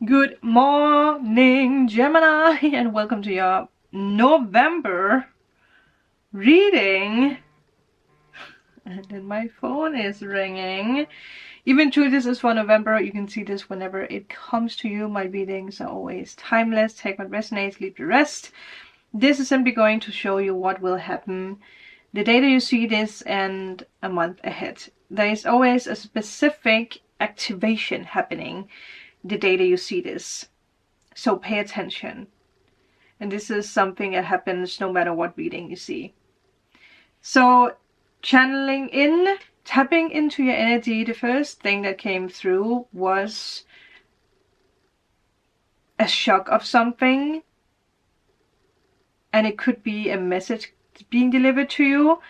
Good morning, Gemini, and welcome to your November reading. And then my phone is ringing. Even though this is for November, you can see this whenever it comes to you. My readings are always timeless. Take what resonates, leave the rest. This is simply going to show you what will happen the day that you see this and a month ahead. There is always a specific activation happening the day that you see this. So pay attention. And this is something that happens no matter what reading you see. So channeling in, tapping into your energy, the first thing that came through was a shock of something. And it could be a message being delivered to you.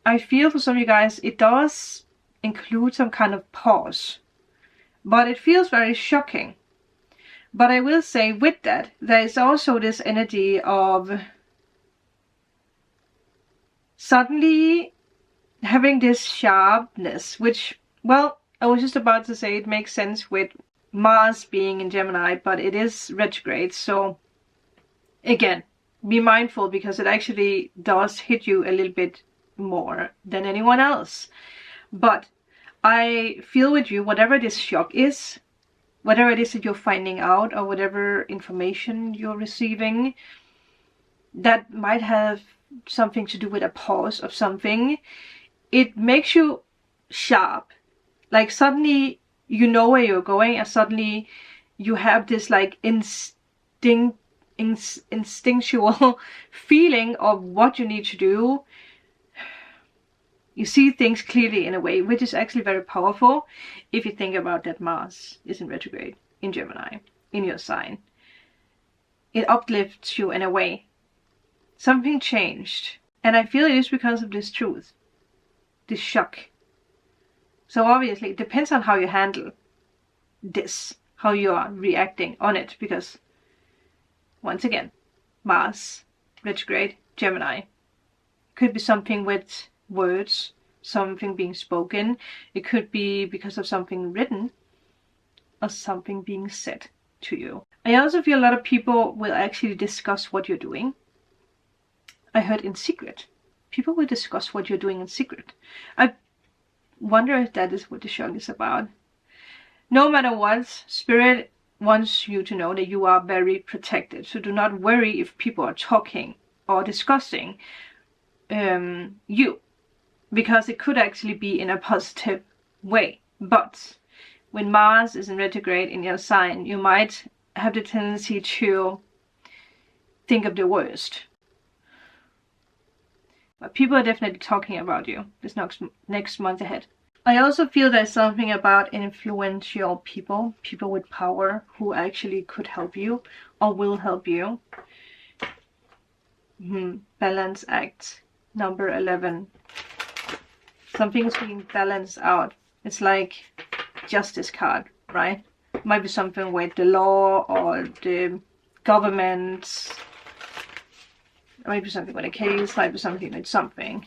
I feel for some of you guys, it does include some kind of pause. But it feels very shocking. But I will say with that, there is also this energy of suddenly having this sharpness, which, well, I was just about to say it makes sense with Mars being in Gemini, but it is retrograde. So again, be mindful because it actually does hit you a little bit more than anyone else. But I feel with you, whatever this shock is, whatever it is that you're finding out or whatever information you're receiving, that might have something to do with a pause of something. It makes you sharp. Like suddenly you know where you're going and suddenly you have this like instinctual feeling of what you need to do. You see things clearly in a way, which is actually very powerful if you think about that Mars is in retrograde in Gemini, in your sign. It uplifts you in a way. Something changed. And I feel it is because of this truth, this shock. So obviously it depends on how you handle this, how you are reacting on it, because once again, Mars, retrograde, Gemini. Could be something with words, something being spoken. It could be because of something written or something being said to you. I also feel a lot of people will actually discuss what you're doing. I heard in secret. People will discuss what you're doing in secret. I wonder if that is what the shock is about. No matter what, Spirit wants you to know that you are very protected. So do not worry if people are talking or discussing you. Because it could actually be in a positive way. But when Mars is in retrograde in your sign, you might have the tendency to think of the worst. But people are definitely talking about you this next month ahead. I also feel there's something about influential people, people with power who actually could help you or will help you. Balance Act, number 11. Something's being balanced out. It's like justice card, right? Might be something with the law or the government. Might be something with a case. Might be something with something.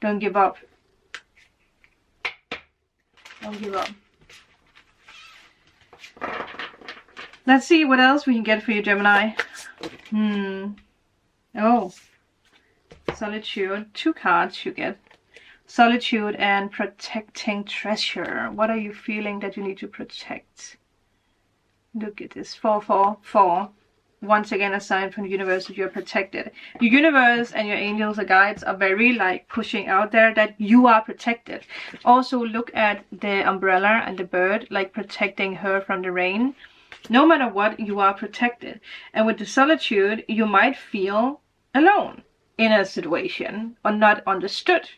Don't give up. Don't give up. Let's see what else we can get for you, Gemini. Oh. Solitude. 2 cards you get. Solitude and protecting treasure. What are you feeling that you need to protect? Look at this. 444. Once again, a sign from the universe that you're protected. The universe and your angels or guides are very like pushing out there that you are protected. Also look at the umbrella and the bird, like protecting her from the rain. No matter what, you are protected. And with the solitude, you might feel alone in a situation or not understood.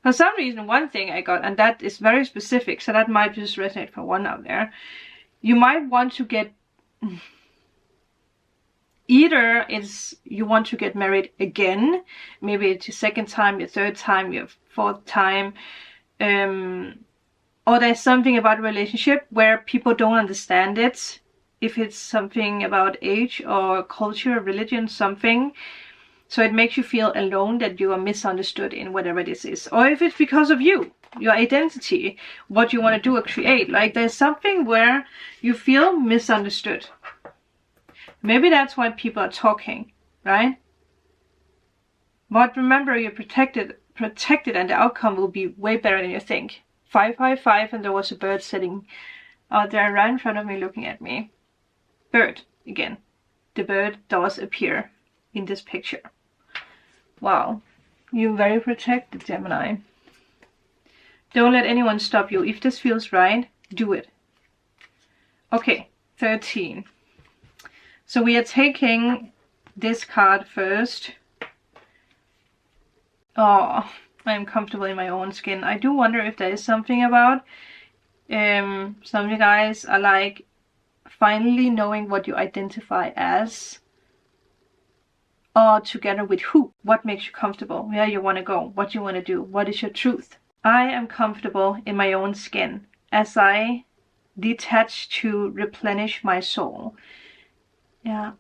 For some reason, one thing I got, and that is very specific, so that might just resonate for one out there. You might want to get, either it's you want to get married again, maybe it's your 2nd time, your 3rd time, your 4th time, or there's something about a relationship where people don't understand it. If it's something about age or culture, religion, something, So it makes you feel alone, that you are misunderstood in whatever this is. Or if it's because of you, your identity, what you want to do or create. Like there's something where you feel misunderstood. Maybe that's why people are talking, right? But remember, you're protected, and the outcome will be way better than you think. 555, and there was a bird sitting out there right in front of me looking at me. Bird, again. The bird does appear in this picture. Wow, you're very protected, Gemini. Don't let anyone stop you. If this feels right, do it. Okay, 13. So we are taking this card first. Oh, I am comfortable in my own skin. I do wonder if there is something about some of you guys are like finally knowing what you identify as, or together with who, what makes you comfortable, where you want to go, what you want to do, what is your truth. I am comfortable in my own skin as I detach to replenish my soul. Yeah,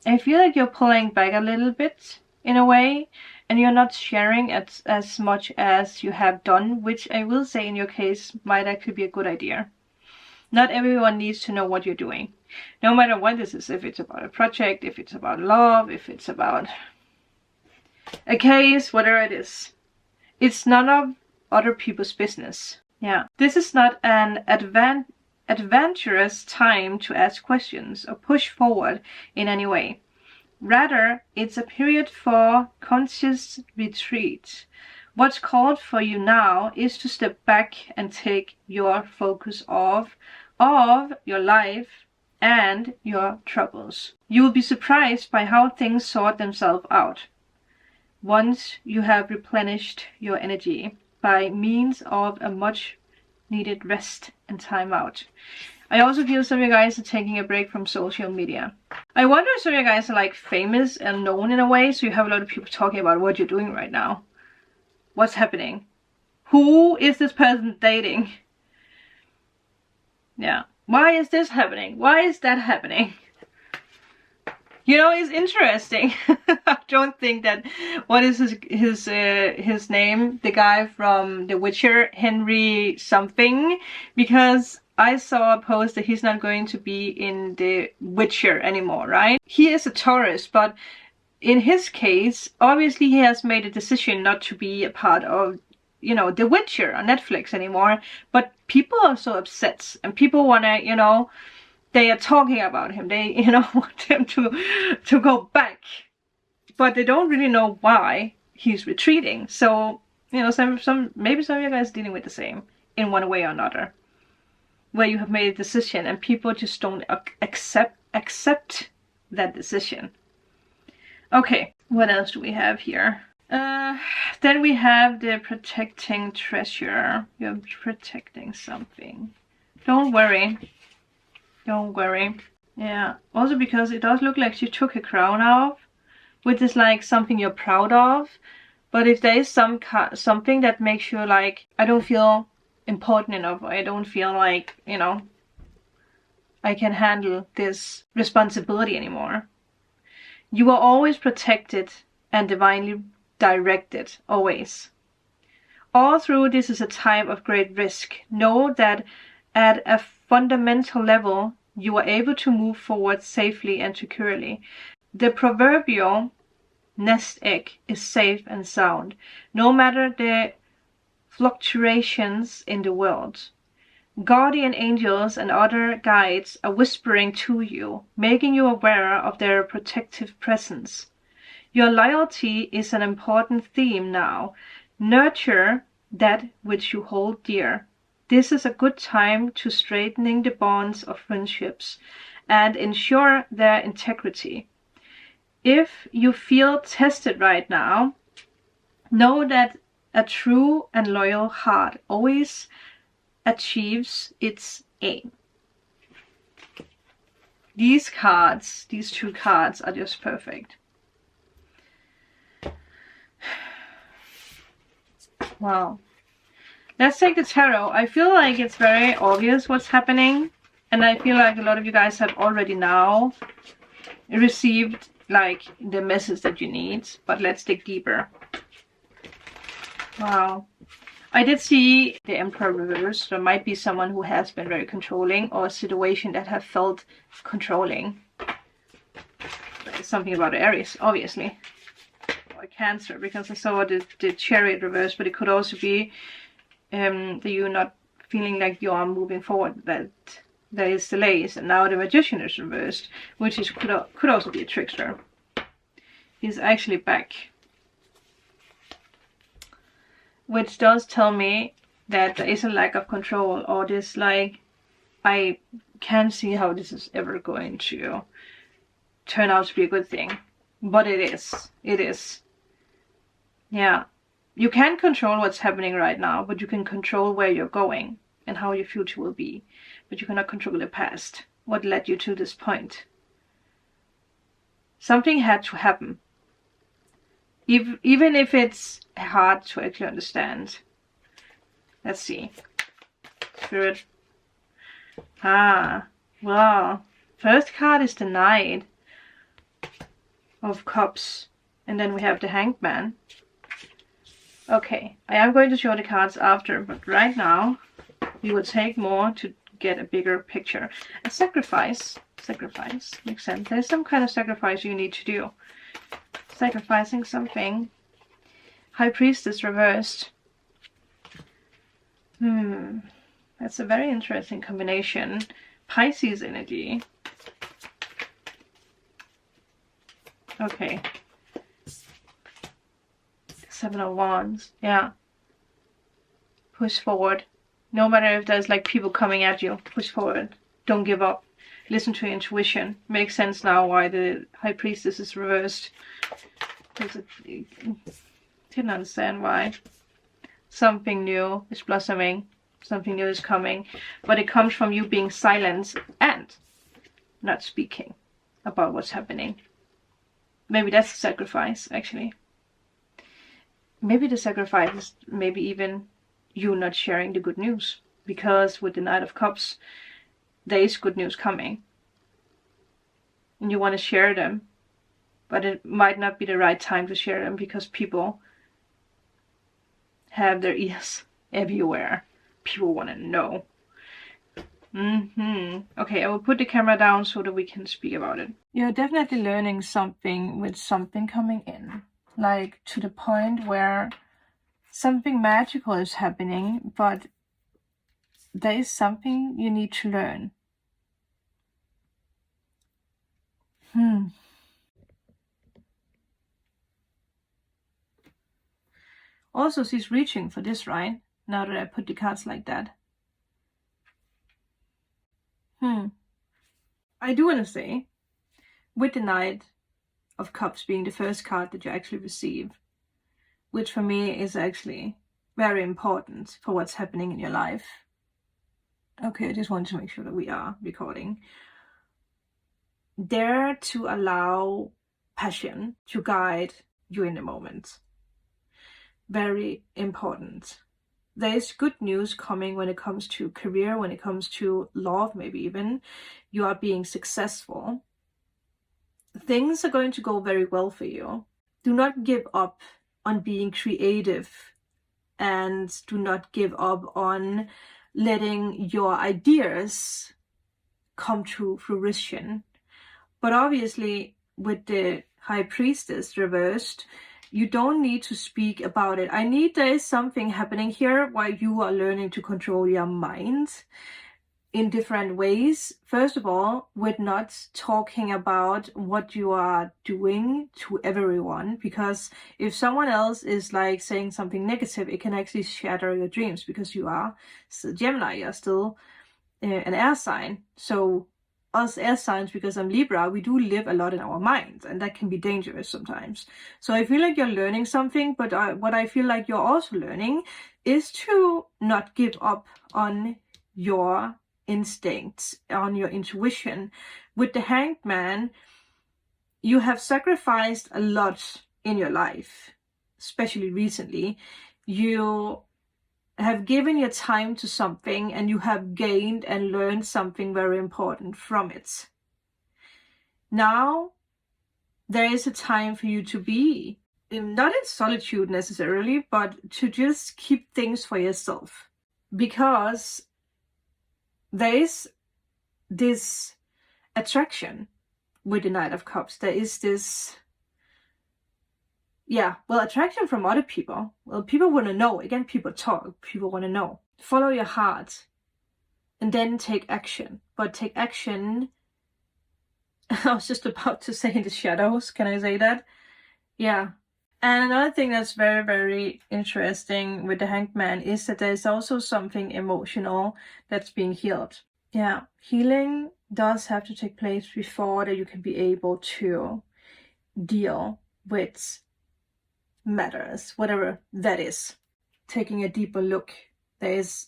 I feel like you're pulling back a little bit in a way, and you're not sharing as much as you have done, which I will say in your case might actually be a good idea. Not everyone needs to know what you're doing, no matter what this is. If it's about a project, if it's about love, if it's about a case, whatever it is. It's none of other people's business. Yeah, this is not an adventurous time to ask questions or push forward in any way. Rather, it's a period for conscious retreat. What's called for you now is to step back and take your focus off of your life and your troubles. You will be surprised by how things sort themselves out once you have replenished your energy by means of a much needed rest and time out. I also feel some of you guys are taking a break from social media. I wonder if some of you guys are like famous and known in a way, so you have a lot of people talking about what you're doing right now. What's happening? Who is this person dating? Yeah. Why is this happening? Why is that happening? You know, it's interesting. I don't think that, what is his name? The guy from The Witcher, Henry something, because I saw a post that he's not going to be in The Witcher anymore, right? He is a Taurus, but in his case, obviously he has made a decision not to be a part of, you know, The Witcher on Netflix anymore. But people are so upset, and people want to, you know, they are talking about him. They, you know, want him to go back, but they don't really know why he's retreating. So, you know, maybe some of you guys are dealing with the same in one way or another, where you have made a decision and people just don't accept that decision. Okay, what else do we have here? Then we have the protecting treasure. You're protecting something. Don't worry. Don't worry. Yeah, also because it does look like you took a crown off, which is like something you're proud of. But if there is something that makes you like, I don't feel important enough, I don't feel like, you know, I can handle this responsibility anymore. You are always protected and divinely directed, always. All through this is a time of great risk. Know that at a fundamental level, you are able to move forward safely and securely. The proverbial nest egg is safe and sound, no matter the fluctuations in the world. Guardian angels and other guides are whispering to you, making you aware of their protective presence. Your loyalty is an important theme now. Nurture that which you hold dear. This is a good time to straightening the bonds of friendships and ensure their integrity. If you feel tested right now, know that a true and loyal heart always achieves its aim. These cards, these two cards, are just perfect. Wow. Let's take the tarot. I feel like it's very obvious what's happening, and I feel like a lot of you guys have already now received like the message that you need. But let's dig deeper. Wow. I did see the Emperor reverse. There might be someone who has been very controlling, or a situation that have felt controlling. There's something about Aries, obviously. Or Cancer, because I saw the Chariot reverse, but it could also be that you're not feeling like you are moving forward, that there is delays. And now the Magician is reversed, which is could also be a trickster. He's actually back. Which does tell me that there is a lack of control, or this like, I can't see how this is ever going to turn out to be a good thing. But it is. It is. Yeah. You can't control what's happening right now, but you can control where you're going and how your future will be. But you cannot control the past. What led you to this point? Something had to happen. Even if it's hard to actually understand. Let's see. Spirit. Ah, wow. First card is the Knight of Cups. And then we have the Hanged Man. Okay, I am going to show the cards after, but right now we will take more to get a bigger picture. A sacrifice. Sacrifice. Makes sense. There's some kind of sacrifice you need to do. Sacrificing something. High Priestess reversed. That's a very interesting combination. Pisces energy. Okay. Seven of Wands. Yeah. Push forward. No matter if there's like people coming at you. Push forward. Don't give up. Listen to your intuition. Makes sense now why the High Priestess is reversed. Didn't understand why. Something new is blossoming. Something new is coming. But it comes from you being silent and not speaking about what's happening. Maybe that's a sacrifice, actually. Maybe the sacrifice is maybe even you not sharing the good news. Because with the Knight of Cups, there is good news coming. And you want to share them. But it might not be the right time to share them because people have their ears everywhere. People want to know. Okay, I will put the camera down so that we can speak about it. You're definitely learning something with something coming in. Like to the point where something magical is happening, but there is something you need to learn. Also, she's reaching for this, right? Now that I put the cards like that. I do want to say, with the Knight of Cups being the first card that you actually receive, which for me is actually very important for what's happening in your life. Okay, I just wanted to make sure that we are recording. Dare to allow passion to guide you in the moment. Very important. There is good news coming when it comes to career, when it comes to love, maybe even. You are being successful. Things are going to go very well for you. Do not give up on being creative, and do not give up on letting your ideas come to fruition. But obviously, with the High Priestess reversed, you don't need to speak about it. There is something happening here while you are learning to control your mind in different ways. First of all, with not talking about what you are doing to everyone, because if someone else is like saying something negative, it can actually shatter your dreams, because you are Gemini, you're still an air sign. So us air signs, because I'm Libra, we do live a lot in our minds, and that can be dangerous sometimes. So I feel like you're learning something, but what I feel like you're also learning is to not give up on your instincts, on your intuition. With the Hanged Man, you have sacrificed a lot in your life, especially recently. You have given your time to something, and you have gained and learned something very important from it. Now there is a time for you to be not in solitude necessarily, but to just keep things for yourself, because there is this attraction with the Knight of Cups. There is this, yeah, well, attraction from other people. Well, people want to know. Again, people talk. People want to know. Follow your heart and then take action. But take action, I was just about to say in the shadows. Can I say that? Yeah. And another thing that's very, very interesting with the Hanged Man is that there's also something emotional that's being healed. Yeah, healing does have to take place before that you can be able to deal with matters, whatever that is. Taking a deeper look, there is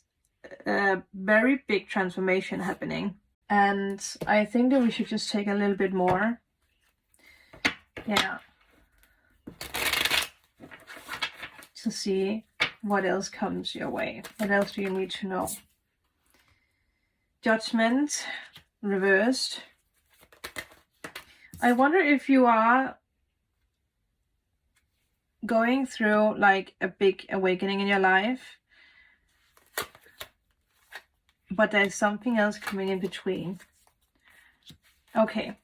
a very big transformation happening. And I think that we should just take a little bit more. Yeah. To see what else comes your way. What else do you need to know? Judgment reversed. I wonder if you are going through like a big awakening in your life, but there's something else coming in between. Okay.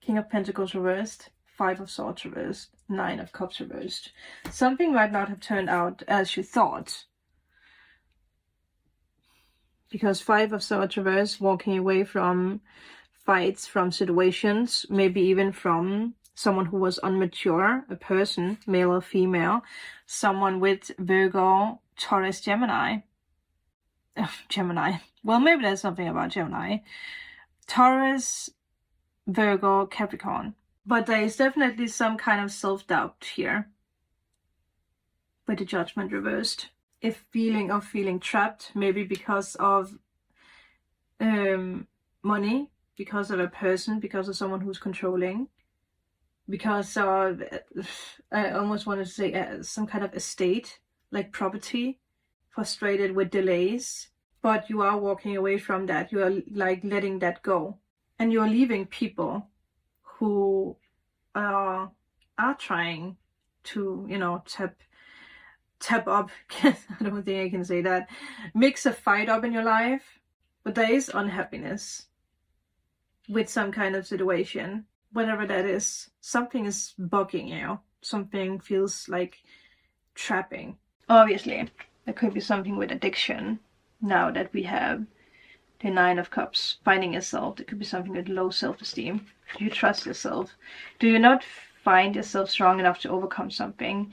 King of Pentacles reversed. 5 of Swords reversed. 9 of Cups reversed. Something might not have turned out as you thought. Because 5 of Swords reversed, walking away from fights, from situations, maybe even from someone who was immature, a person, male or female, someone with Virgo, Taurus, Gemini. Gemini. Well, maybe there's something about Gemini. Taurus, Virgo, Capricorn. But there is definitely some kind of self-doubt here with the Judgment reversed. A feeling of feeling trapped, maybe because of money, because of a person, because of someone who's controlling, because of, I almost want to say some kind of estate, like property, frustrated with delays. But you are walking away from that. You are like letting that go. And you're leaving people who are trying to, you know, tap up. I don't think I can say that. Mix a fight up in your life. But there is unhappiness with some kind of situation. Whatever that is, something is bugging you. Something feels like trapping. Obviously, there could be something with addiction. Now that we have the 9 of Cups, finding yourself. It could be something with low self-esteem. Do you trust yourself? Do you not find yourself strong enough to overcome something?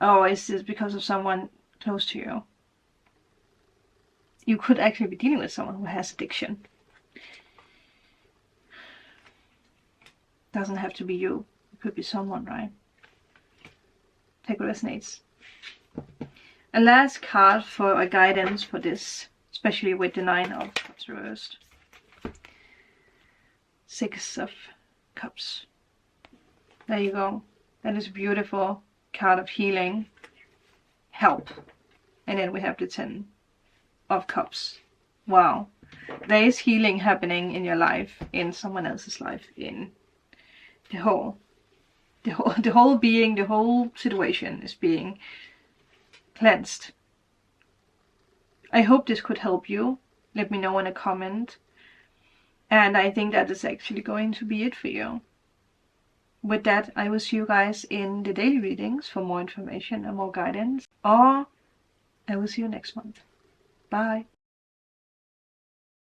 Or is this because of someone close to you? You could actually be dealing with someone who has addiction. Doesn't have to be you. It could be someone, right? Take what resonates. A last card for a guidance for this, especially with the 9 of Cups reversed. 6 of Cups. There you go. That is a beautiful card of healing. Help. And then we have the 10 of Cups. Wow. There is healing happening in your life, in someone else's life, in the whole being, the whole situation is being cleansed. I hope this could help you. Let me know in a comment. And I think that is actually going to be it for you. With that, I will see you guys in the daily readings for more information and more guidance. Or I will see you next month. Bye.